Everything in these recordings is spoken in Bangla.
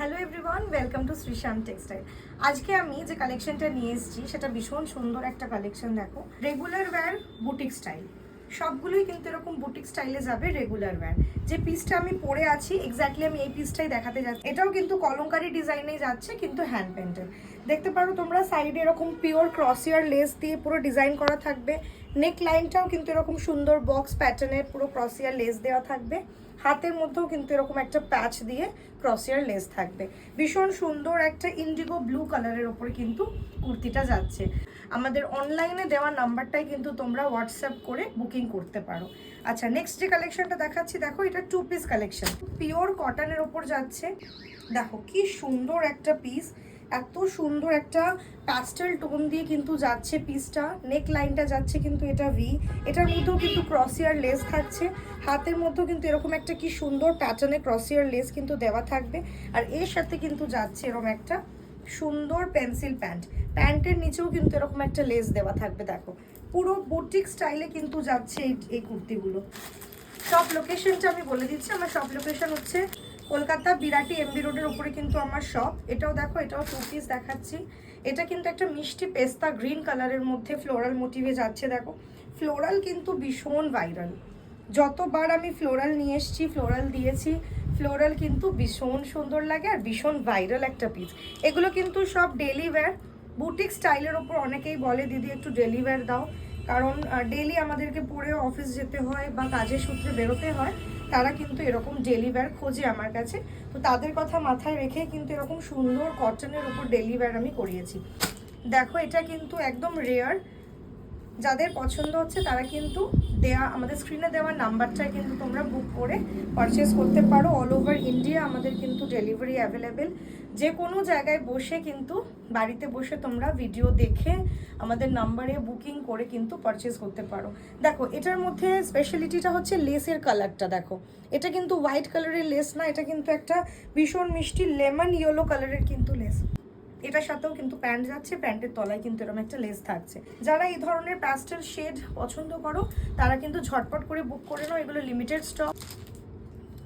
Hello everyone, welcome to Shri Shyam textile. আজকে আমি যে কালেকশনটা নিয়ে এসেছি সেটা ভীষণ সুন্দর একটা কালেকশন। দেখো, রেগুলার ওয়্যার বুটিক স্টাইল, সবগুলোই কিন্তু এরকম বুটিক স্টাইলে যাবে। রেগুলার ওয়্যার যে পিসটা আমি পরে আছি, এক্স্যাক্টলি আমি এই পিসটাই দেখাতে যাচ্ছি। এটাও কিন্তু কলমকারি ডিজাইনেই যাচ্ছে, কিন্তু হ্যান্ড পেন্টেড। দেখতে পারো তোমরা সাইডে এরকম পিওর ক্রসিয়ার লেস দিয়ে পুরো ডিজাইন করা থাকবে। নেক লাইনটাও কিন্তু এরকম সুন্দর বক্স প্যাটার্নের পুরো ক্রসিয়ার লেস দেওয়া থাকবে। হাতের মধ্যেও কিন্তু এরকম একটা প্যাচ দিয়ে ক্রসিয়ার লেস থাকবে। ভীষণ সুন্দর একটা ইন্ডিগো ব্লু কালারের ওপরে কিন্তু কুর্তিটা যাচ্ছে। আমাদের অনলাইনে দেওয়া নাম্বারটাই কিন্তু তোমরা হোয়াটসঅ্যাপ করে বুকিং করতে পারো। আচ্ছা, নেক্সট যে কালেকশনটা দেখাচ্ছি, দেখো এটা 2 পিস কালেকশন, পিওর কটনের ওপর যাচ্ছে। দেখো কি সুন্দর একটা পিস, এত সুন্দর একটা প্যাস্টেল টোন দিয়ে কিন্তু যাচ্ছে পিসটা। নেক লাইনটা যাচ্ছে কিন্তু এটা ভি, এটার মধ্যেও কিন্তু ক্রসিয়ার লেস থাকছে। হাতের মধ্যেও কিন্তু এরকম একটা কি সুন্দর প্যাটার্নে ক্রসিয়ার লেস কিন্তু দেওয়া থাকবে। আর এর সাথে কিন্তু যাচ্ছে এরকম একটা সুন্দর পেন্সিল প্যান্ট। প্যান্টের নিচেও কিন্তু এরকম একটা লেস দেওয়া থাকবে। দেখো পুরো বুটিক স্টাইলে কিন্তু যাচ্ছে এই কুর্তিগুলো। সব লোকেশনটা আমি বলে দিচ্ছি। আমার সব লোকেশন হচ্ছে কলকাতা বিরাটি এমবি রোডের উপরে কিন্তু আমার শপ। এটাও দেখো, এটাও 2 পিস দেখাচ্ছি। এটা কিন্তু একটা মিষ্টি পেস্তা গ্রিন কালারের মধ্যে ফ্লোরাল মোটিভে যাচ্ছে। দেখো ফ্লোরাল কিন্তু ভীষণ ভাইরাল, যতবার আমি ফ্লোরাল নিয়ে এসেছি, ফ্লোরাল দিয়েছি, ফ্লোরাল কিন্তু ভীষণ সুন্দর লাগে আর ভীষণ ভাইরাল একটা পিস। এগুলো কিন্তু সব ডেলি ওয়্যার বুটিক স্টাইলের ওপর। অনেকেই বলে দিদি একটু ডেলি ওয়্যার দাও, কারণ ডেলি আমাদেরকে পরে অফিস যেতে হয় বা কাজের সূত্রে বেরোতে হয়। তারা কিন্তু এরকম ডেলি ওয়্যার খোঁজে আমার কাছে। তো তাদের কথা মাথায় রেখে কিন্তু এরকম সুন্দর কটনের ওপর ডেলি ওয়্যার আমি করিয়েছি। দেখো এটা কিন্তু একদম রেয়ার, যাদের পছন্দ হচ্ছে তারা কিন্তু আমাদের স্ক্রিনে দেওয়া নাম্বারটায় কিন্তু তোমরা বুক করে পারচেস করতে পারো। অল ওভার ইন্ডিয়া আমাদের কিন্তু ডেলিভারি অ্যাভেলেবেল। যে কোনো জায়গায় বসে কিন্তু বাড়িতে বসে তোমরা ভিডিও দেখে আমাদের নাম্বারে বুকিং করে কিন্তু পারচেস করতে পারো। দেখো এটার মধ্যে স্পেশালিটিটা হচ্ছে লেসের কালারটা। দেখো এটা কিন্তু হোয়াইট কালারের লেস না, এটা কিন্তু একটা ভীষণ মিষ্টি লেমন ইয়েলো কালারের কিন্তু লেস। এটার সাথেও কিন্তু প্যান্ট যাচ্ছে, প্যান্টের তলায় কিন্তু এরকম একটা লেস থাকছে। যারা এই ধরনের প্যাস্টেল শেড পছন্দ করো তারা কিন্তু ঝটপট করে বুক করে নাও, এগুলো লিমিটেড স্টক।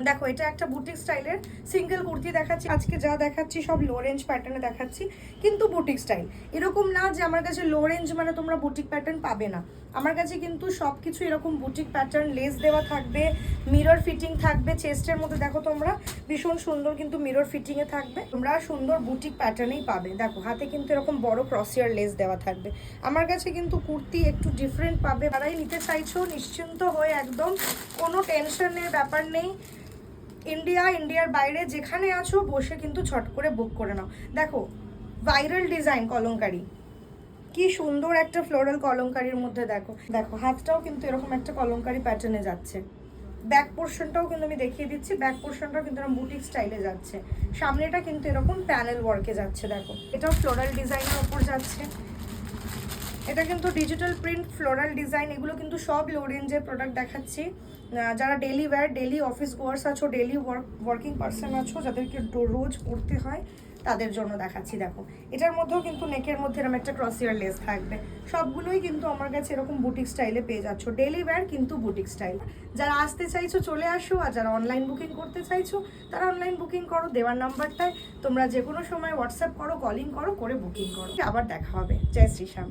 দেখো এটা একটা বুটিক স্টাইলের সিঙ্গেল কুর্তি দেখাচ্ছি। আজকে যা দেখাচ্ছি সব লো রেঞ্জ প্যাটার্নে দেখাচ্ছি, কিন্তু বুটিক স্টাইল। এরকম না যে আমার কাছে লো রেঞ্জ মানে তোমরা বুটিক প্যাটার্ন পাবে না। আমার কাছে কিন্তু সব কিছু এরকম বুটিক প্যাটার্ন, লেস দেওয়া থাকবে, মিরর ফিটিং থাকবে। চেস্টের মধ্যে দেখো তোমরা ভীষণ সুন্দর কিন্তু মিরর ফিটিংয়ে থাকবে। তোমরা সুন্দর বুটিক প্যাটার্নেই পাবে। দেখো হাতে কিন্তু এরকম বড় ক্রসিয়ার লেস দেওয়া থাকবে। আমার কাছে কিন্তু কুর্তি একটু ডিফারেন্ট পাবে। যারাই নিতে চাইছো নিশ্চিন্ত হয়ে, একদম কোনো টেনশনের ব্যাপার নেই। ইন্ডিয়ার বাইরে যেখানে আছো বসে কিন্তু ছট করে বুক করে নাও। দেখো ভাইরাল ডিজাইন কলমকারি, কি সুন্দর একটা ফ্লোরাল কলমকারির মধ্যে। দেখো দেখো হাতটাও কিন্তু এরকম একটা কলমকারি প্যাটার্নে যাচ্ছে। ব্যাক পোর্শনটাও কিন্তু আমি দেখিয়ে দিচ্ছি, ব্যাক পোর্শনটাও কিন্তু এরকম বুটিক স্টাইলে যাচ্ছে। সামনেটা কিন্তু এরকম প্যানেল ওয়ার্কে যাচ্ছে। দেখো এটাও ফ্লোরাল ডিজাইনের ওপর যাচ্ছে। এটা কিন্তু ডিজিটাল প্রিন্ট ফ্লোরাল ডিজাইন। এগুলো কিন্তু সব লো রেঞ্জের প্রোডাক্ট দেখাচ্ছি। যারা daily wear, daily office goers আছো, ডেলি ওয়ার্কিং পার্সন আছো, যাদেরকে রোজ পড়তে হয়, তাদের জন্য দেখাচ্ছি। দেখো এটার মধ্যেও কিন্তু নেকের মধ্যে এরকম একটা ক্রসিয়ার লেস থাকবে। সবগুলোই কিন্তু আমার কাছে এরকম বুটিক স্টাইলে পেয়ে যাচ্ছ। ডেলি ওয়্যার কিন্তু বুটিক স্টাইল। যারা আসতে চাইছো চলে আসো, আর যারা অনলাইন বুকিং করতে চাইছো তারা অনলাইন বুকিং করো। দেওয়ার নাম্বারটায় তোমরা যে কোনো সময় হোয়াটসঅ্যাপ করো, কলিং করো, করে বুকিং করো। আবার দেখা হবে। জয় শ্রীশ্যাম।